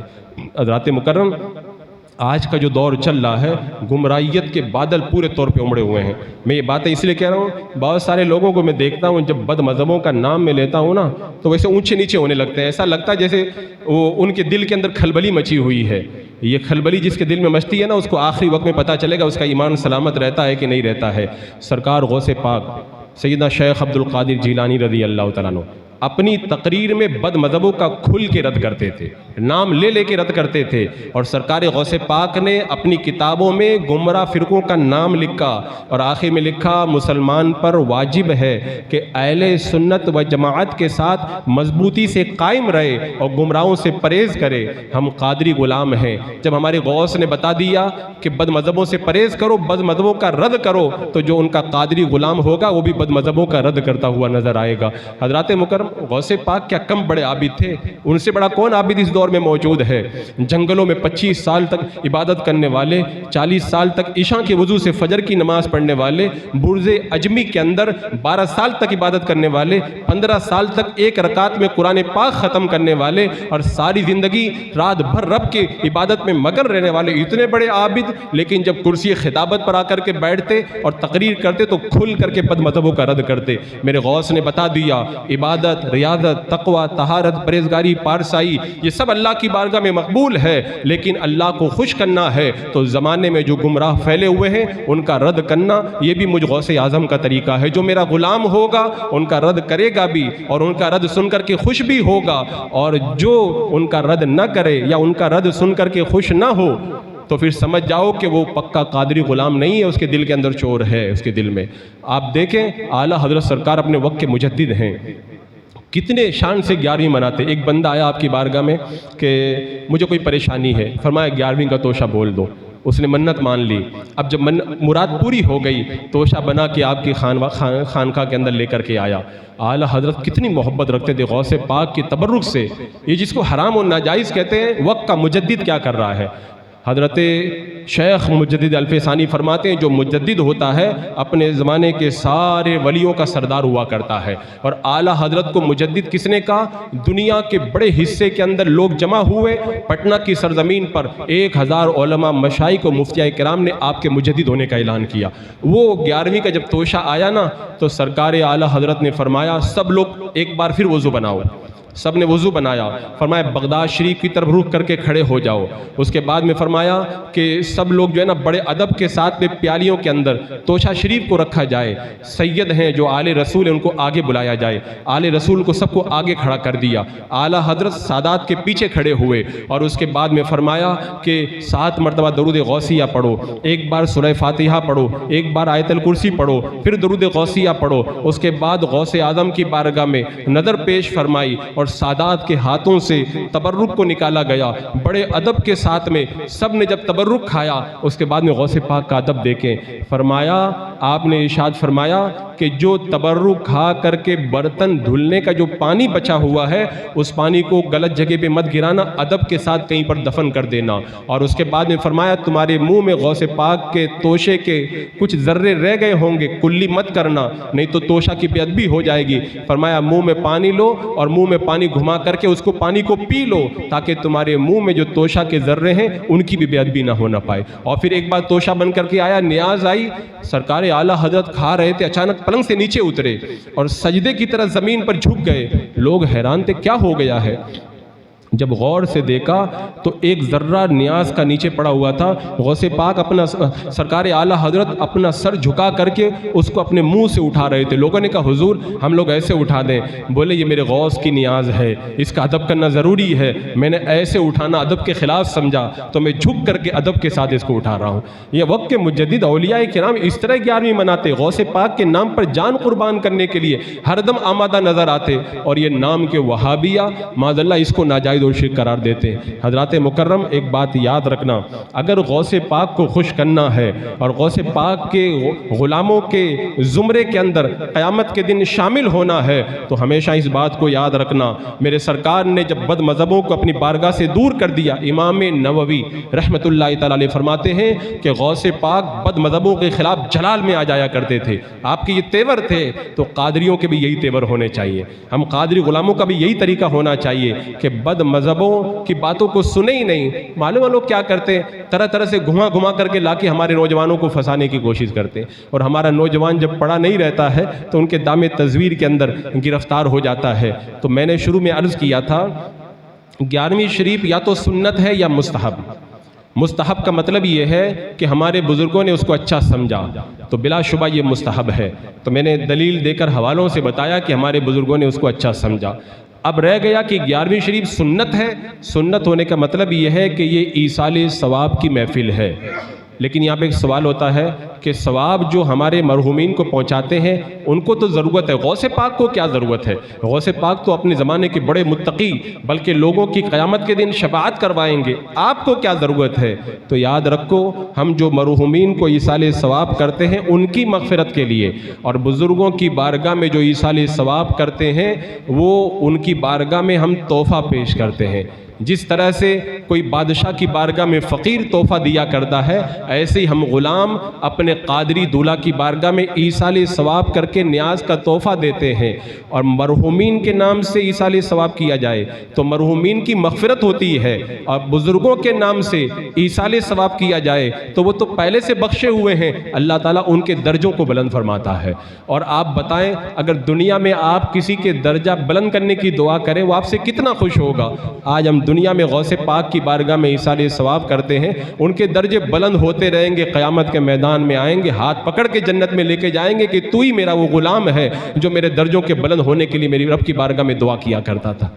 حضرات مکرم، آج کا جو دور چل رہا ہے، گمراہیت کے بادل پورے طور پہ امڑے ہوئے ہیں۔ میں یہ باتیں اس لیے کہہ رہا ہوں، بہت سارے لوگوں کو میں دیکھتا ہوں جب بد مذہبوں کا نام میں لیتا ہوں نا، تو ویسے اونچے نیچے ہونے لگتے ہیں، ایسا لگتا ہے جیسے وہ ان کے دل کے اندر کھلبلی مچی ہوئی ہے۔ یہ کھلبلی جس کے دل میں مچتی ہے نا، اس کو آخری وقت میں پتہ چلے گا اس کا ایمان سلامت رہتا ہے کہ نہیں رہتا ہے۔ سرکار غوث پاک سیدنا شیخ عبد القادر جیلانی رضی اللہ تعالیٰ عنہ اپنی تقریر میں بد مذہبوں کا کھل کے رد کرتے تھے، نام لے لے کے رد کرتے تھے، اور سرکار غوث پاک نے اپنی کتابوں میں گمراہ فرقوں کا نام لکھا، اور آخر میں لکھا مسلمان پر واجب ہے کہ اہل سنت و جماعت کے ساتھ مضبوطی سے قائم رہے اور گمراہوں سے پرہیز کرے۔ ہم قادری غلام ہیں۔ جب ہمارے غوث نے بتا دیا کہ بد مذہبوں سے پرہیز کرو، بد مذہبوں کا رد کرو، تو جو ان کا قادری غلام ہوگا وہ بھی بد مذہبوں کا رد کرتا ہوا نظر آئے گا۔ حضرات مکرم، غوث پاک کیا کم بڑے عابد تھے؟ ان سے بڑا کون عابد اس دور میں موجود ہے؟ جنگلوں میں 25 سال تک عبادت کرنے والے، 40 سال تک عشاء کے وضو سے فجر کی نماز پڑھنے والے، برج اجمی کے اندر 12 سال تک عبادت کرنے والے، 15 سال تک ایک رکعت میں قرآن پاک ختم کرنے والے، اور ساری زندگی رات بھر رب کی عبادت میں مگن رہنے والے اتنے بڑے عابد، لیکن جب کرسی خطابت پر آ کر کے بیٹھتے اور تقریر کرتے تو کھل کر کے بد مذہبوں کا رد کرتے۔ میرے غوث نے بتا دیا عبادت، ریاضت، تقوی، طہارت، پرہیزگاری، پارسائی، یہ سب اللہ کی بارگاہ میں مقبول ہے، لیکن اللہ کو خوش کرنا ہے تو زمانے میں جو گمراہ پھیلے ہوئے ہیں ان کا رد کرنا، یہ بھی مجھ غوث اعظم کا طریقہ ہے۔ جو میرا غلام ہوگا ان کا رد کرے گا بھی، اور ان کا رد سن کر کے خوش بھی ہوگا، اور جو ان کا رد نہ کرے یا ان کا رد سن کر کے خوش نہ ہو تو پھر سمجھ جاؤ کہ وہ پکا قادری غلام نہیں ہے، اس کے دل کے اندر چور ہے، اس کے دل میں۔ آپ دیکھیں اعلیٰ حضرت سرکار اپنے وقت کے مجدد ہیں، کتنے شان سے 11ویں مناتے۔ ایک بندہ آیا آپ کی بارگاہ میں کہ مجھے کوئی پریشانی ہے، فرمایا 11ویں کا توشہ بول دو۔ اس نے منت مان لی۔ اب جب مراد پوری ہو گئی، توشہ بنا کے آپ کی خانقاہ کے اندر لے کر کے آیا۔ اعلیٰ حضرت کتنی محبت رکھتے تھے غوث پاک کی تبرک سے۔ یہ جس کو حرام و ناجائز کہتے ہیں، وقت کا مجدد کیا کر رہا ہے؟ حضرت شیخ مجدد الف ثانی فرماتے ہیں جو مجدد ہوتا ہے اپنے زمانے کے سارے ولیوں کا سردار ہوا کرتا ہے۔ اور اعلیٰ حضرت کو مجدد کس نے کہا؟ دنیا کے بڑے حصے کے اندر لوگ جمع ہوئے، پٹنہ کی سرزمین پر 1000 علماء مشائخ و مفتیاء کرام نے آپ کے مجدد ہونے کا اعلان کیا۔ وہ 11ویں کا جب توشہ آیا نا، تو سرکار اعلیٰ حضرت نے فرمایا سب لوگ ایک بار پھر وضو بناؤ۔ سب نے وضو بنایا، فرمایا بغداد شریف کی طرف رخ کر کے کھڑے ہو جاؤ۔ اس کے بعد میں فرمایا کہ سب لوگ جو ہے نا بڑے ادب کے ساتھ میں پیالیوں کے اندر توشہ شریف کو رکھا جائے، سید ہیں جو آل رسول ہیں ان کو آگے بلایا جائے۔ آل رسول کو سب کو آگے کھڑا کر دیا، اعلیٰ حضرت سادات کے پیچھے کھڑے ہوئے، اور اس کے بعد میں فرمایا کہ 7 مرتبہ درود غوثیہ پڑھو، ایک بار سورہ فاتحہ پڑھو، ایک بار آیت الکرسی پڑھو، پھر درود غوثیہ پڑھو۔ اس کے بعد غوث اعظم کی بارگاہ میں نظر پیش فرمائی اور سادات کے ہاتھوں سے تبرک کو نکالا گیا بڑے ادب کے ساتھ میں۔ سب نے جب تبرک کھایا، اس کے بعد میں غوث پاک کا ادب دیکھیں، فرمایا آپ نے ارشاد فرمایا کہ جو تبرک کھا کر کے برتن دھلنے کا جو پانی بچا ہوا ہے، اس پانی کو غلط جگہ پہ مت گرانا، ادب کے ساتھ کہیں پر دفن کر دینا۔ اور اس کے بعد میں فرمایا تمہارے منہ میں غوث پاک کے توشے کے کچھ ذرے رہ گئے ہوں گے، کلی مت کرنا نہیں تو توشہ کی بے ادبی ہو جائے گی۔ فرمایا منہ میں پانی لو اور منہ میں پانی گھما کر کے اس کو پانی کو پی لو، تاکہ تمہارے منہ میں جو توشہ کے ذرے ہیں ان کی بھی بے ادبی نہ ہونا پائے۔ اور پھر ایک بار توشہ بن کر کے آیا، نیاز آئی، سرکار اعلیٰ حضرت کھا رہے تھے، اچانک پلنگ سے نیچے اترے اور سجدے کی طرح زمین پر جھک گئے۔ لوگ حیران تھے کیا ہو گیا ہے؟ جب غور سے دیکھا تو ایک ذرہ نیاز کا نیچے پڑا ہوا تھا۔ غوث پاک اپنا سرکار اعلیٰ حضرت اپنا سر جھکا کر کے اس کو اپنے منہ سے اٹھا رہے تھے۔ لوگوں نے کہا حضور ہم لوگ ایسے اٹھا دیں؟ بولے یہ میرے غوث کی نیاز ہے، اس کا ادب کرنا ضروری ہے، میں نے ایسے اٹھانا ادب کے خلاف سمجھا تو میں جھک کر کے ادب کے ساتھ اس کو اٹھا رہا ہوں۔ یہ وقت کے مجدد اولیاء کرام اس طرح 11ویں مناتے، غوث پاک کے نام پر جان قربان کرنے کے لیے ہر دم آمادہ نظر آتے، اور یہ نام کے وہابیہ معاذ اللہ اس کو ناجائز و شرک قرار دیتے ہیں۔ حضرات مکرم ایک بات یاد رکھنا، اگر غوث پاک کو خوش کرنا ہے اور غوث پاک کے غلاموں کے زمرے کے اندر قیامت کے دن شامل ہونا ہے تو ہمیشہ اس بات کو یاد رکھنا، میرے سرکار نے جب بد مذہبوں کو اپنی بارگاہ سے دور کر دیا، امام نووی رحمۃ اللہ تعالی علیہ فرماتے ہیں کہ غوث پاک بد مذہبوں کے خلاف جلال میں آ جایا کرتے تھے۔ آپ کے یہ تیور تھے تو قادریوں کے بھی یہی تیور ہونے چاہیے، ہم قادری غلاموں کا بھی یہی طریقہ ہونا چاہیے کہ بد مذہبوں کی باتوں کو سنے ہی نہیں۔ معلوم ہے لوگ کیا کرتے ہیں، طرح طرح سے گھما کر کے لا کے ہمارے نوجوانوں کو پھنسانے کی کوشش کرتے ہیں، اور ہمارا نوجوان جب پڑھا نہیں رہتا ہے تو ان کے دام تزویر کے اندر گرفتار ہو جاتا ہے۔ تو میں نے شروع میں عرض کیا تھا 11ویں شریف یا تو سنت ہے یا مستحب۔ مستحب کا مطلب یہ ہے کہ ہمارے بزرگوں نے اس کو اچھا سمجھا تو بلا شبہ یہ مستحب ہے، تو میں نے دلیل دے کر حوالوں سے بتایا کہ ہمارے بزرگوں نے اس کو اچھا سمجھا۔ اب رہ گیا کہ 11ویں شریف سنت ہے، سنت ہونے کا مطلب یہ ہے کہ یہ ایصال ثواب کی محفل ہے، لیکن یہاں پہ ایک سوال ہوتا ہے کہ ثواب جو ہمارے مرحومین کو پہنچاتے ہیں ان کو تو ضرورت ہے، غوث پاک کو کیا ضرورت ہے؟ غوث پاک تو اپنے زمانے کے بڑے متقی بلکہ لوگوں کی قیامت کے دن شفاعت کروائیں گے، آپ کو کیا ضرورت ہے؟ تو یاد رکھو ہم جو مرحومین کو ایصال ثواب کرتے ہیں ان کی مغفرت کے لیے، اور بزرگوں کی بارگاہ میں جو ایصال ثواب کرتے ہیں وہ ان کی بارگاہ میں ہم تحفہ پیش کرتے ہیں۔ جس طرح سے کوئی بادشاہ کی بارگاہ میں فقیر تحفہ دیا کرتا ہے، ایسے ہی ہم غلام اپنے قادری دولہ کی بارگاہ میں ایصال ثواب کر کے نیاز کا تحفہ دیتے ہیں، اور مرحومین کے نام سے ایصال ثواب کیا جائے تو مرحومین کی مغفرت ہوتی ہے، اور بزرگوں کے نام سے ایصال ثواب کیا جائے تو وہ تو پہلے سے بخشے ہوئے ہیں، اللہ تعالیٰ ان کے درجوں کو بلند فرماتا ہے۔ اور آپ بتائیں اگر دنیا میں آپ کسی کے درجہ بلند کرنے کی دعا کریں وہ آپ سے کتنا خوش ہوگا۔ آج ہم دنیا میں غوث پاک کی بارگاہ میں ایصال ثواب کرتے ہیں، ان کے درجے بلند ہوتے رہیں گے، قیامت کے میدان میں آئیں گے، ہاتھ پکڑ کے جنت میں لے کے جائیں گے کہ تو ہی میرا وہ غلام ہے جو میرے درجوں کے بلند ہونے کے لیے میری رب کی بارگاہ میں دعا کیا کرتا تھا۔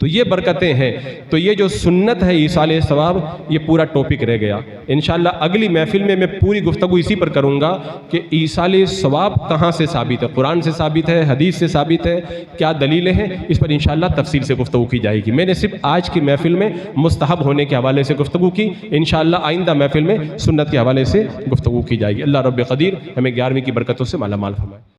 تو یہ برکتیں ہیں، تو یہ جو سنت ہے ایصال ثواب یہ پورا ٹاپک رہ گیا۔ انشاءاللہ اگلی محفل میں گفتگو اسی پر کروں گا کہ ایصال ثواب کہاں سے ثابت ہے، قرآن سے ثابت ہے، حدیث سے ثابت ہے، کیا دلیلیں ہیں، اس پر انشاءاللہ تفصیل سے گفتگو کی جائے گی۔ میں نے صرف آج کی محفل میں مستحب ہونے کے حوالے سے گفتگو کی، انشاءاللہ آئندہ محفل میں سنت کے حوالے سے گفتگو کی جائے گی۔ اللہ رب قدیر ہمیں 11ویں کی برکتوں سے مالا مال فرمائے۔